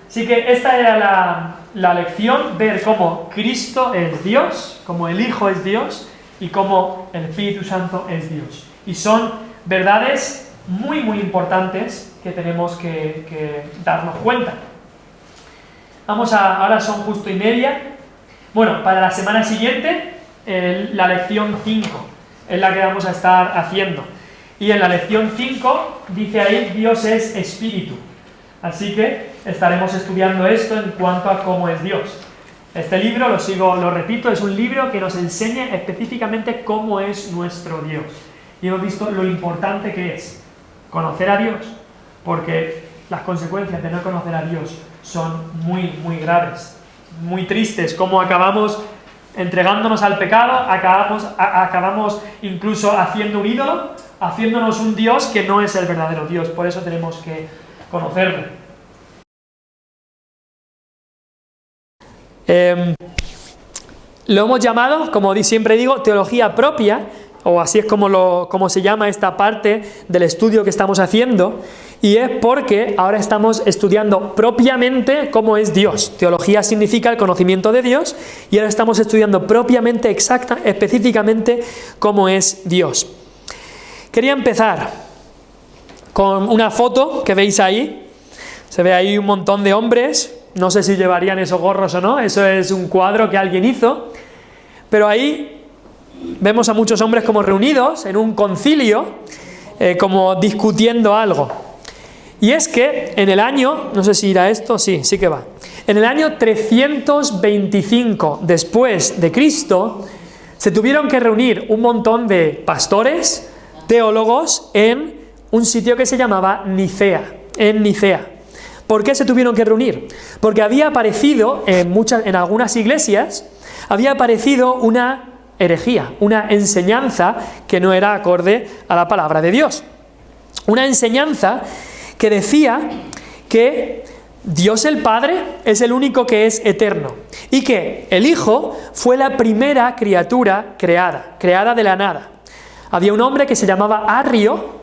Así que esta era la lección, ver cómo Cristo es Dios, cómo el Hijo es Dios y cómo el Espíritu Santo es Dios. Y son verdades muy, muy importantes que tenemos que darnos cuenta. Ahora son justo y media. Bueno, para la semana siguiente, la lección 5 es la que vamos a estar haciendo. Y en la lección 5 dice ahí, Dios es Espíritu. Así que estaremos estudiando esto en cuanto a cómo es Dios. Este libro, lo repito, es un libro que nos enseña específicamente cómo es nuestro Dios. Y hemos visto lo importante que es conocer a Dios, porque las consecuencias de no conocer a Dios son muy, muy graves, muy tristes, como acabamos entregándonos al pecado, acabamos incluso haciendo un ídolo, haciéndonos un Dios que no es el verdadero Dios. Por eso tenemos que conocerlo. Lo hemos llamado, como siempre digo, teología propia, o así es como se llama esta parte del estudio que estamos haciendo, y es porque ahora estamos estudiando propiamente cómo es Dios. Teología significa el conocimiento de Dios, y ahora estamos estudiando propiamente, específicamente cómo es Dios. Quería empezar con una foto que veis ahí. Se ve ahí un montón de hombres, no sé si llevarían esos gorros o no, eso es un cuadro que alguien hizo, pero ahí vemos a muchos hombres como reunidos en un concilio, como discutiendo algo. Y es que en el año, no sé si irá esto, sí que va. En el año 325 después de Cristo, se tuvieron que reunir un montón de pastores, teólogos, en un sitio que se llamaba Nicea, en Nicea. ¿Por qué se tuvieron que reunir? Porque había aparecido en algunas iglesias, había aparecido una herejía, una enseñanza que no era acorde a la palabra de Dios. Una enseñanza que decía que Dios el Padre es el único que es eterno y que el Hijo fue la primera criatura creada de la nada. Había un hombre que se llamaba Arrio,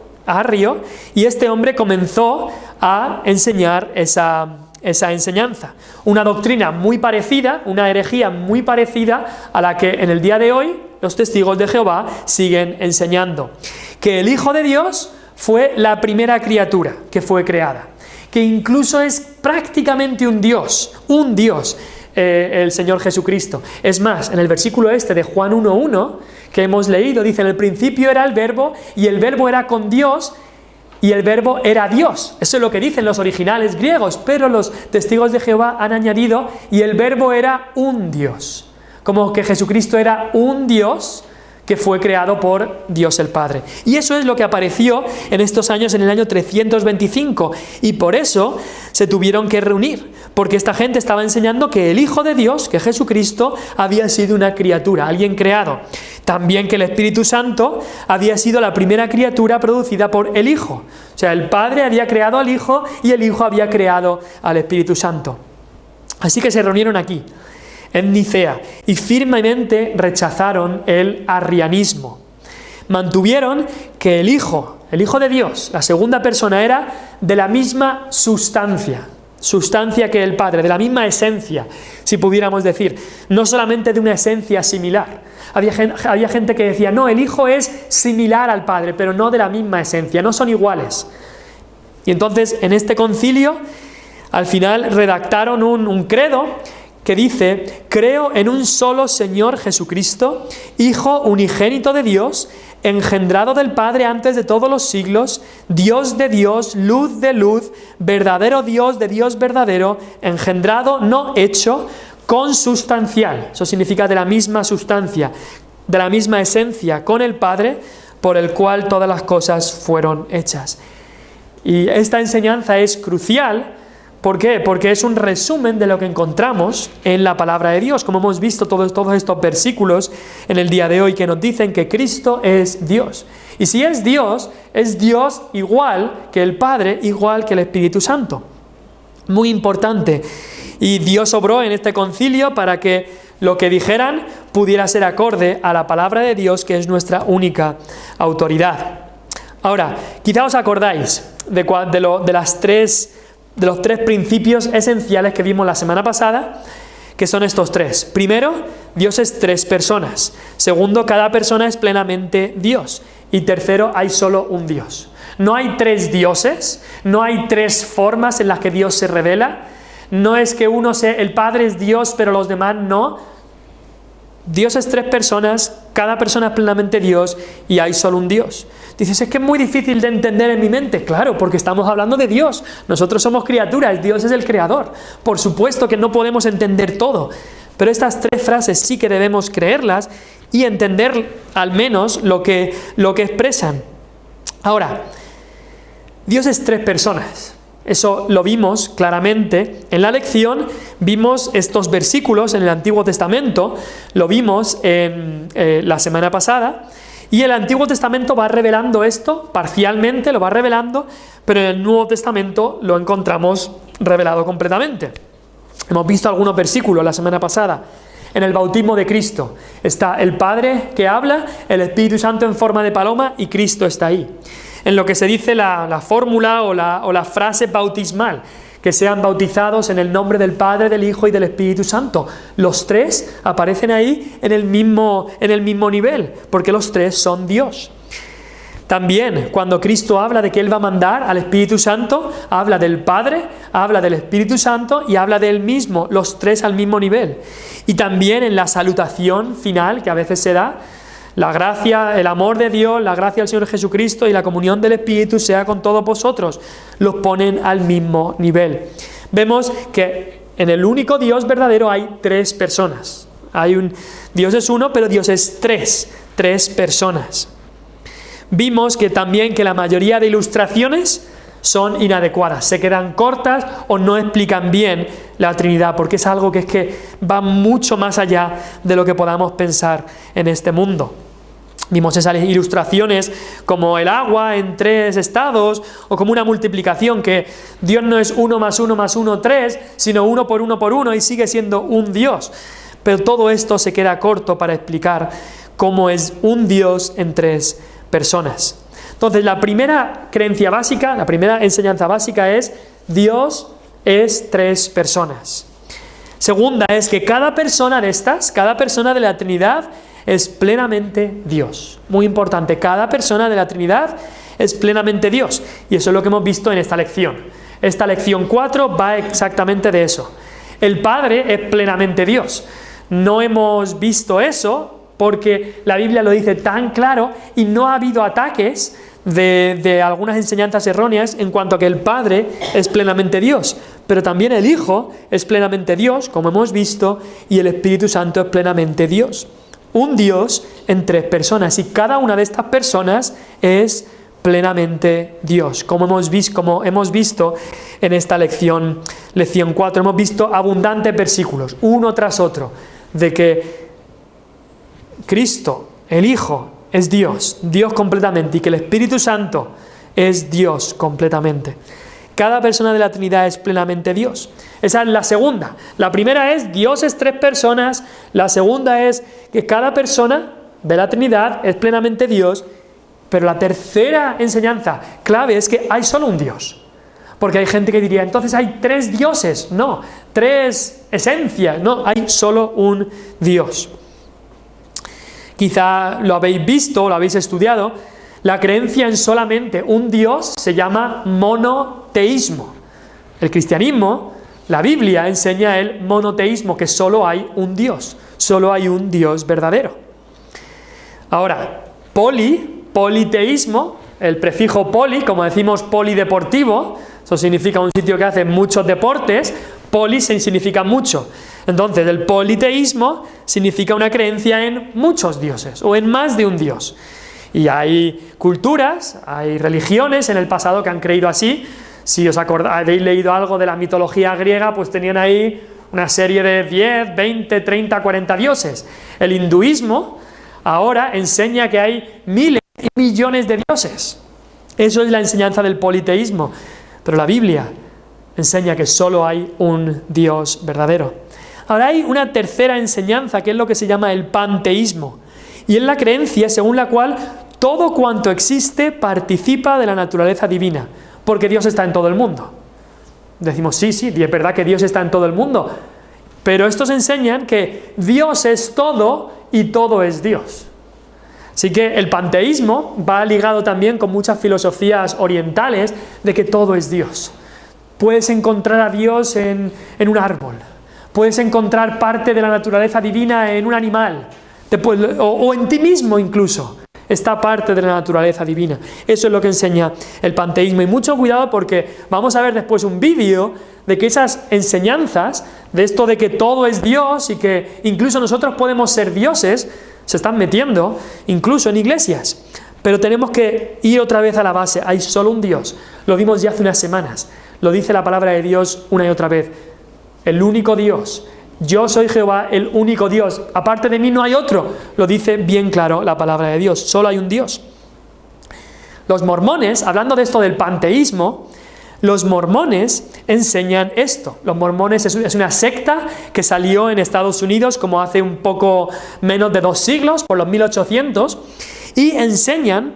y este hombre comenzó a enseñar esa enseñanza. Una doctrina muy parecida, una herejía muy parecida a la que en el día de hoy los testigos de Jehová siguen enseñando. Que el Hijo de Dios fue la primera criatura que fue creada. Que incluso es prácticamente un Dios, el Señor Jesucristo. Es más, en el versículo de Juan 1:1 que hemos leído, dice: en el principio era el Verbo, y el Verbo era con Dios, y el Verbo era Dios. Eso es lo que dicen los originales griegos, pero los testigos de Jehová han añadido: y el Verbo era un Dios. Como que Jesucristo era un Dios que fue creado por Dios el Padre. Y eso es lo que apareció en estos años, en el año 325. Y por eso se tuvieron que reunir, porque esta gente estaba enseñando que el Hijo de Dios, que Jesucristo, había sido una criatura, alguien creado. También que el Espíritu Santo había sido la primera criatura producida por el Hijo. O sea, el Padre había creado al Hijo y el Hijo había creado al Espíritu Santo. Así que se reunieron aquí, en Nicea, y firmemente rechazaron el arrianismo. Mantuvieron que el Hijo de Dios, la segunda persona, era de la misma sustancia que el Padre, de la misma esencia, si pudiéramos decir, no solamente de una esencia similar. Había gente que decía: no, el Hijo es similar al Padre, pero no de la misma esencia, no son iguales. Y entonces, en este concilio, al final redactaron un credo que dice: creo en un solo Señor Jesucristo, Hijo unigénito de Dios, engendrado del Padre antes de todos los siglos, Dios de Dios, luz de luz, verdadero Dios de Dios verdadero, engendrado, no hecho, consustancial. Eso significa de la misma sustancia, de la misma esencia con el Padre, por el cual todas las cosas fueron hechas. Y esta enseñanza es crucial. ¿Por qué? Porque es un resumen de lo que encontramos en la palabra de Dios, como hemos visto todos estos versículos en el día de hoy que nos dicen que Cristo es Dios. Y si es Dios igual que el Padre, igual que el Espíritu Santo. Muy importante. Y Dios obró en este concilio para que lo que dijeran pudiera ser acorde a la palabra de Dios, que es nuestra única autoridad. Ahora, quizá os acordáis de las tres de los tres principios esenciales que vimos la semana pasada, que son estos tres. Primero, Dios es tres personas. Segundo, cada persona es plenamente Dios. Y tercero, hay solo un Dios. No hay tres dioses, no hay tres formas en las que Dios se revela. No es que el Padre es Dios, pero los demás no. Dios es tres personas, cada persona es plenamente Dios y hay solo un Dios. Dices, es que es muy difícil de entender en mi mente. Claro, porque estamos hablando de Dios. Nosotros somos criaturas, Dios es el creador. Por supuesto que no podemos entender todo, pero estas tres frases sí que debemos creerlas y entender al menos lo que expresan. Ahora, Dios es tres personas. Eso lo vimos claramente en la lección. Vimos estos versículos en el Antiguo Testamento, lo vimos en la semana pasada, y el Antiguo Testamento va revelando esto, parcialmente lo va revelando, pero en el Nuevo Testamento lo encontramos revelado completamente. Hemos visto algunos versículos la semana pasada. En el bautismo de Cristo está el Padre que habla, el Espíritu Santo en forma de paloma y Cristo está ahí. En lo que se dice la fórmula o la frase bautismal, que sean bautizados en el nombre del Padre, del Hijo y del Espíritu Santo. Los tres aparecen ahí en el mismo nivel, porque los tres son Dios. También, cuando Cristo habla de que Él va a mandar al Espíritu Santo, habla del Padre, habla del Espíritu Santo y habla de Él mismo, los tres al mismo nivel. Y también en la salutación final, que a veces se da, la gracia, el amor de Dios, la gracia del Señor Jesucristo y la comunión del Espíritu sea con todos vosotros. Los ponen al mismo nivel. Vemos que en el único Dios verdadero hay tres personas. Dios es uno, pero Dios es tres personas. Vimos que también que la mayoría de ilustraciones son inadecuadas, se quedan cortas o no explican bien la Trinidad, porque es algo que va mucho más allá de lo que podamos pensar en este mundo. Vimos esas ilustraciones como el agua en tres estados o como una multiplicación, que Dios no es 1 más 1 más 1, 3, sino 1 por 1 por 1 y sigue siendo un Dios. Pero todo esto se queda corto para explicar cómo es un Dios en tres personas. Entonces, la primera creencia básica, la primera enseñanza básica es: Dios es tres personas. Segunda es que cada persona de la Trinidad es plenamente Dios. Muy importante, cada persona de la Trinidad es plenamente Dios. Y eso es lo que hemos visto en esta lección. Esta lección 4 va exactamente de eso. El Padre es plenamente Dios. No hemos visto eso porque la Biblia lo dice tan claro y no ha habido ataques de algunas enseñanzas erróneas en cuanto a que el Padre es plenamente Dios, pero también el Hijo es plenamente Dios, como hemos visto, y el Espíritu Santo es plenamente Dios. Un Dios en tres personas, y cada una de estas personas es plenamente Dios, como hemos visto en esta lección 4. Hemos visto abundantes versículos, uno tras otro, de que Cristo, el Hijo, es Dios completamente, y que el Espíritu Santo es Dios completamente. Cada persona de la Trinidad es plenamente Dios. Esa es la segunda. La primera es: Dios es tres personas. La segunda es que cada persona de la Trinidad es plenamente Dios. Pero la tercera enseñanza clave es que hay solo un Dios. Porque hay gente que diría, entonces hay tres dioses. No, tres esencias. No, hay solo un Dios. Quizá lo habéis visto o lo habéis estudiado. La creencia en solamente un Dios se llama monoteísmo. El cristianismo, la Biblia, enseña el monoteísmo, que solo hay un Dios verdadero. Ahora, politeísmo, el prefijo poli, como decimos polideportivo, eso significa un sitio que hace muchos deportes. Poli significa mucho. Entonces, el politeísmo significa una creencia en muchos dioses o en más de un Dios. Y hay culturas, hay religiones en el pasado que han creído así. Si os habéis leído algo de la mitología griega, pues tenían ahí una serie de 10, 20, 30, 40 dioses. El hinduismo ahora enseña que hay miles y millones de dioses. Eso es la enseñanza del politeísmo. Pero la Biblia enseña que solo hay un Dios verdadero. Ahora hay una tercera enseñanza, que es lo que se llama el panteísmo. Y es la creencia según la cual todo cuanto existe participa de la naturaleza divina, porque Dios está en todo el mundo. Decimos, sí, es verdad que Dios está en todo el mundo, pero estos enseñan que Dios es todo y todo es Dios. Así que el panteísmo va ligado también con muchas filosofías orientales de que todo es Dios. Puedes encontrar a Dios en un árbol, puedes encontrar parte de la naturaleza divina en un animal, o en ti mismo incluso. Está parte de la naturaleza divina. Eso es lo que enseña el panteísmo. Y mucho cuidado porque vamos a ver después un vídeo de que esas enseñanzas, de esto de que todo es Dios y que incluso nosotros podemos ser dioses, se están metiendo incluso en iglesias. Pero tenemos que ir otra vez a la base. Hay solo un Dios. Lo vimos ya hace unas semanas. Lo dice la palabra de Dios una y otra vez. El único Dios. Yo soy Jehová, el único Dios. Aparte de mí no hay otro. Lo dice bien claro la palabra de Dios. Solo hay un Dios. Los mormones, hablando de esto del panteísmo, los mormones enseñan esto. Los mormones es una secta que salió en Estados Unidos como hace un poco menos de 2 siglos, por los 1800, y enseñan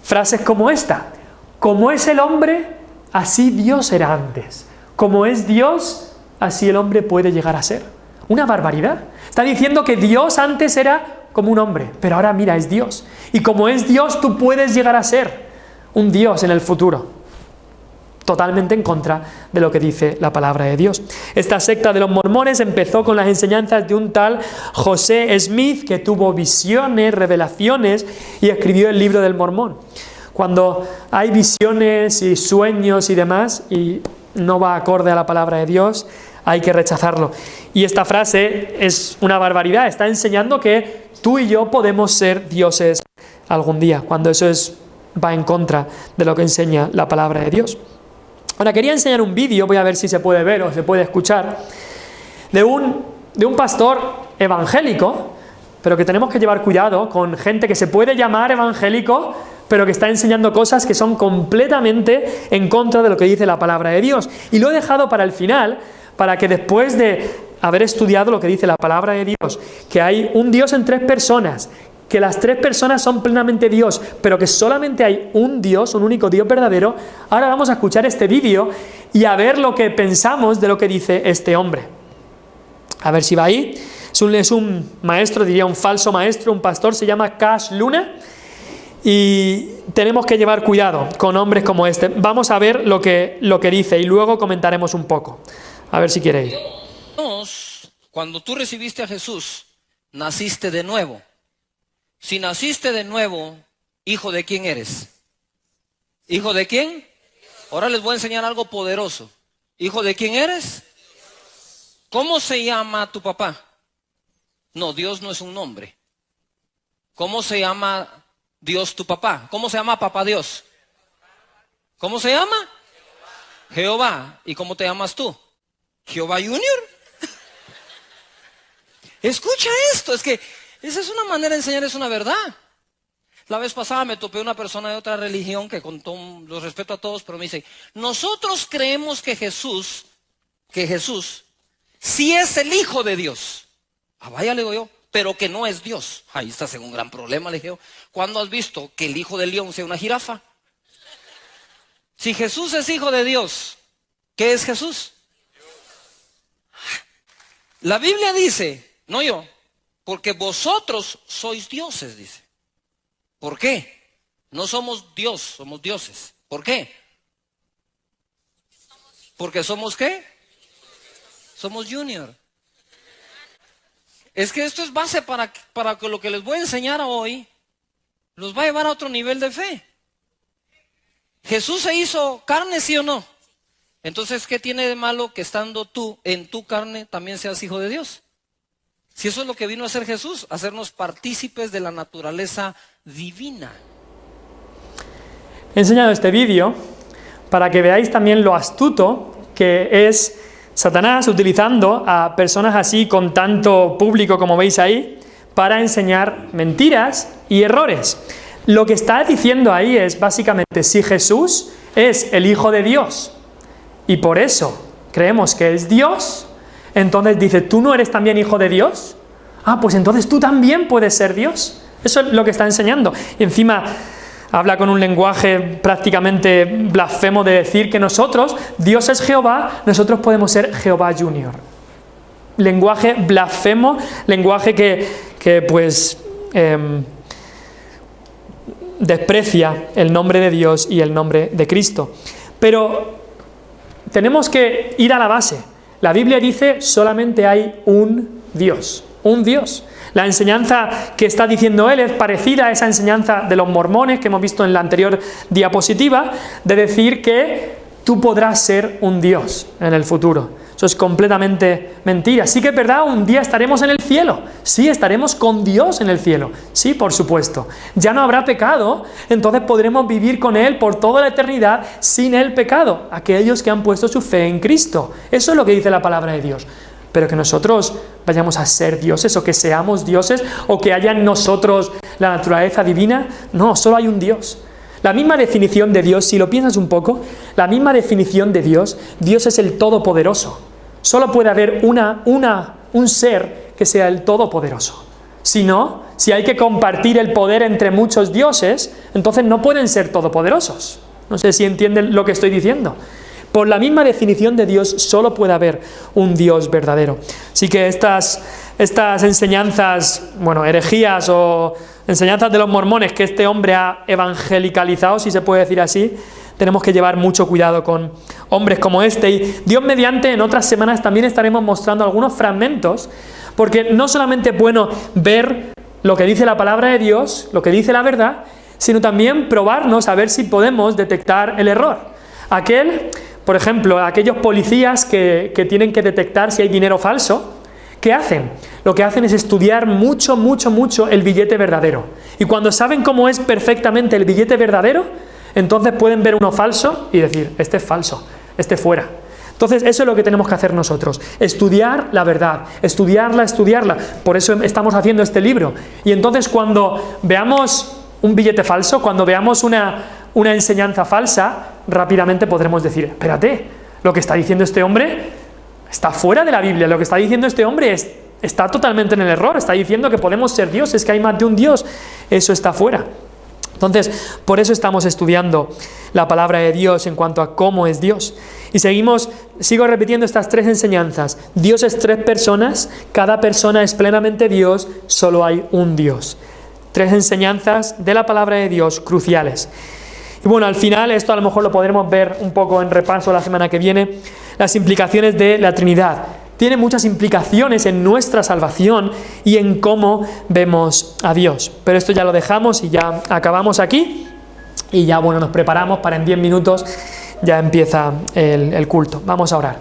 frases como esta. Como es el hombre, así Dios era antes. Como es Dios, así el hombre puede llegar a ser. Una barbaridad. Está diciendo que Dios antes era como un hombre, pero ahora mira, es Dios. Y como es Dios, tú puedes llegar a ser un Dios en el futuro. Totalmente en contra de lo que dice la palabra de Dios. Esta secta de los mormones empezó con las enseñanzas de un tal José Smith, que tuvo visiones, revelaciones y escribió el libro del Mormón. Cuando hay visiones y sueños y demás y no va acorde a la palabra de Dios, hay que rechazarlo. Y esta frase es una barbaridad. Está enseñando que tú y yo podemos ser dioses algún día, cuando eso va en contra de lo que enseña la palabra de Dios. Ahora quería enseñar un vídeo, voy a ver si se puede ver o se puede escuchar, de un pastor evangélico, pero que tenemos que llevar cuidado con gente que se puede llamar evangélico, pero que está enseñando cosas que son completamente en contra de lo que dice la palabra de Dios. Y lo he dejado para el final, para que después de haber estudiado lo que dice la palabra de Dios, que hay un Dios en 3 personas, que las 3 personas son plenamente Dios, pero que solamente hay un Dios, un único Dios verdadero. Ahora vamos a escuchar este vídeo y a ver lo que pensamos de lo que dice este hombre. A ver si va ahí. Es un maestro, diría un falso maestro, un pastor, se llama Cash Luna, y tenemos que llevar cuidado con hombres como este. Vamos a ver lo que dice y luego comentaremos un poco. A ver si quiere ir. Cuando tú recibiste a Jesús, naciste de nuevo. Si naciste de nuevo, ¿hijo de quién eres? ¿Hijo de quién? Ahora les voy a enseñar algo poderoso. ¿Hijo de quién eres? ¿Cómo se llama tu papá? No, Dios no es un nombre. ¿Cómo se llama Dios tu papá? ¿Cómo se llama papá Dios? ¿Cómo se llama? Jehová. ¿Y cómo te llamas tú? Jehová Junior. Escucha esto, es que esa es una manera de enseñar, es una verdad. La vez pasada me topé una persona de otra religión que con todo los respeto a todos, pero me dice, nosotros creemos que Jesús sí es el Hijo de Dios. Ah, vaya, le digo yo, pero que no es Dios. Ahí estás en un gran problema, le dije yo. ¿Cuándo has visto que el hijo del león sea una jirafa? Si Jesús es Hijo de Dios, ¿qué es Jesús? La Biblia dice, no yo, porque vosotros sois dioses, dice. ¿Por qué? No somos Dios, somos dioses. ¿Por qué? Porque somos ¿qué? Somos junior. Es que esto es base para que lo que les voy a enseñar hoy los va a llevar a otro nivel de fe. Jesús se hizo carne, ¿sí o no? Entonces, ¿qué tiene de malo que estando tú en tu carne también seas hijo de Dios? Si eso es lo que vino a hacer Jesús, hacernos partícipes de la naturaleza divina. He enseñado este vídeo para que veáis también lo astuto que es Satanás utilizando a personas así con tanto público como veis ahí para enseñar mentiras y errores. Lo que está diciendo ahí es básicamente, si Jesús es el Hijo de Dios y por eso creemos que es Dios, entonces dice, ¿tú no eres también hijo de Dios? Ah, pues entonces tú también puedes ser Dios. Eso es lo que está enseñando. Y encima habla con un lenguaje prácticamente blasfemo de decir que nosotros, Dios es Jehová, nosotros podemos ser Jehová Junior. Lenguaje blasfemo, lenguaje que desprecia el nombre de Dios y el nombre de Cristo. Pero tenemos que ir a la base. La Biblia dice solamente hay un Dios, un Dios. La enseñanza que está diciendo él es parecida a esa enseñanza de los mormones que hemos visto en la anterior diapositiva, de decir que tú podrás ser un Dios en el futuro. Eso es completamente mentira. Sí que es verdad, un día estaremos en el cielo. Sí, estaremos con Dios en el cielo. Sí, por supuesto. Ya no habrá pecado, entonces podremos vivir con Él por toda la eternidad sin el pecado. Aquellos que han puesto su fe en Cristo. Eso es lo que dice la palabra de Dios. Pero que nosotros vayamos a ser dioses o que seamos dioses o que haya en nosotros la naturaleza divina, no, solo hay un Dios. La misma definición de Dios, si lo piensas un poco, la misma definición de Dios, Dios es el Todopoderoso. Solo puede haber un ser que sea el Todopoderoso. Si no, si hay que compartir el poder entre muchos dioses, entonces no pueden ser todopoderosos. No sé si entienden lo que estoy diciendo. Por la misma definición de Dios, solo puede haber un Dios verdadero. Así que estas enseñanzas, herejías o enseñanzas de los mormones que este hombre ha evangelicalizado, si se puede decir así, tenemos que llevar mucho cuidado con hombres como este. Y Dios mediante, en otras semanas también estaremos mostrando algunos fragmentos, porque no solamente es bueno ver lo que dice la palabra de Dios, lo que dice la verdad, sino también probarnos a ver si podemos detectar el error. Por ejemplo, aquellos policías que tienen que detectar si hay dinero falso, ¿qué hacen? Lo que hacen es estudiar mucho el billete verdadero. Y cuando saben cómo es perfectamente el billete verdadero, entonces pueden ver uno falso y decir, este es falso, este fuera. Entonces eso es lo que tenemos que hacer nosotros, estudiar la verdad, estudiarla. Por eso estamos haciendo este libro. Y entonces cuando veamos un billete falso, cuando veamos una enseñanza falsa, rápidamente podremos decir, espérate, lo que está diciendo este hombre está fuera de la Biblia, lo que está diciendo este hombre está totalmente en el error, está diciendo que podemos ser dioses, que hay más de un Dios, eso está fuera. Entonces, por eso estamos estudiando la palabra de Dios en cuanto a cómo es Dios. Y sigo repitiendo estas tres enseñanzas. Dios es tres personas, cada persona es plenamente Dios, solo hay un Dios. Tres enseñanzas de la palabra de Dios cruciales. Y al final, esto a lo mejor lo podremos ver un poco en repaso la semana que viene, las implicaciones de la Trinidad. Tiene muchas implicaciones en nuestra salvación y en cómo vemos a Dios. Pero esto ya lo dejamos y ya acabamos aquí. Y ya nos preparamos para en 10 minutos ya empieza el culto. Vamos a orar.